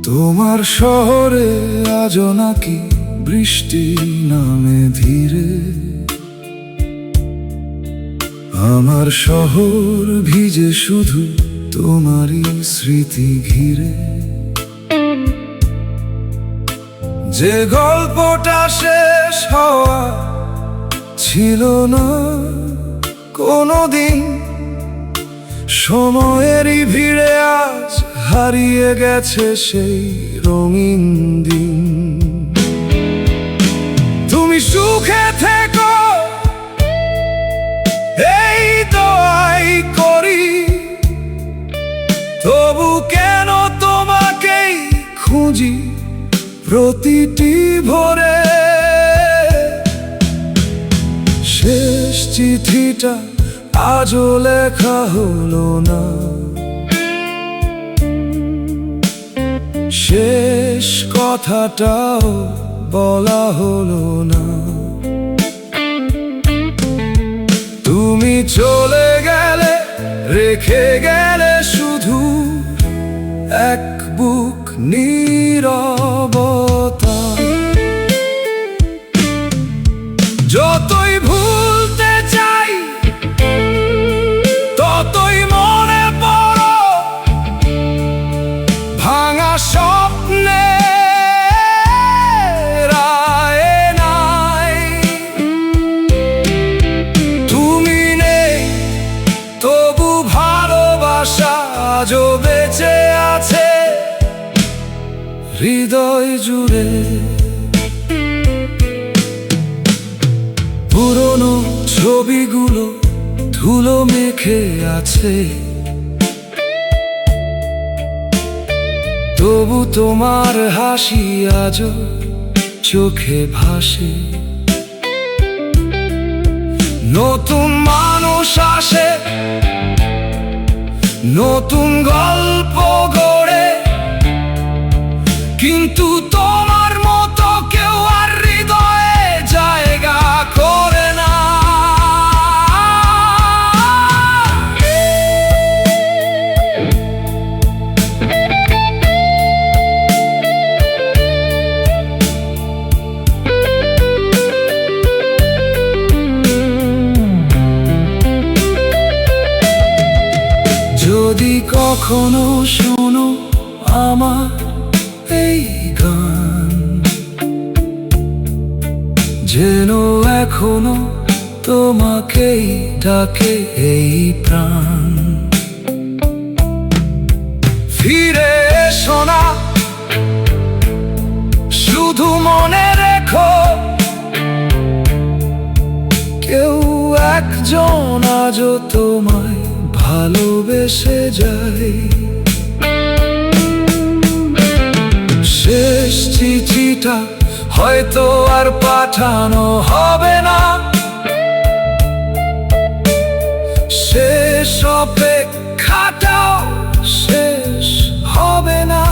তোমার শহরে আজও নাকি বৃষ্টি নামে ধীরে, আমার শহর ভিজে শুধু তোমারই স্মৃতি ঘিরে। যে গল্পটা শেষ হওয়া ছিল না কোনোদিন, সময়েরই ভিড়ে আজ হারিয়ে গেছে সেই রঙিন দিন। তুমি সুখে থেকো এই দোয়াই করি, তবু কেন তোমাকেই খুঁজি প্রতিটি ভোরে। শেষ চিঠিটা আজও লেখা হলো না, শেষ কথাটাও বলা হলো না। তুমি চলে গেলে, রেখে গেলে শুধু এক বুক নীরবতা। যতই ভুলতে চাই ততই মনে পড়ো ভাঙা স্বপ্নে আয়নায়। তুমি নেই তবু ভালোবাসা আজও বেঁচে আছে হৃদয় জুড়ে। পুরনো ছবিগুলো ধুলো মেখে আছে, তবু তোমার হাসি আজও চোখে ভাসে। নতুন মানুষ আসে, নতুন গল্প গড়ে, কিন্তু তোমার মতো কেউ আর হৃদয়ে জায়গা করে না। যদি কখনো শোনো আমার এই গান, যেন এখনো তোমাকেই ডাকে এই প্রাণ। ফিরে এসো না, শুধু মনে রেখো কেউ একজন আজও তোমায় ভালোবেসে যায়। শেষ চিঠিটা হয়তো আর পাঠানো হবে না, শেষ অপেক্ষাটাও শেষ হবে না।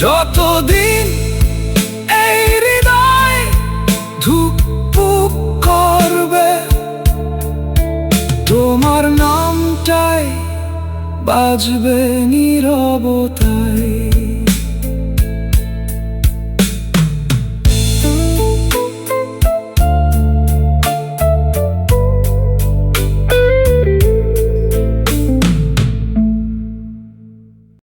যতদিন এই হৃদয় ধুকপুক করবে, তোমার নামটাই বাজবে নীরবতায়।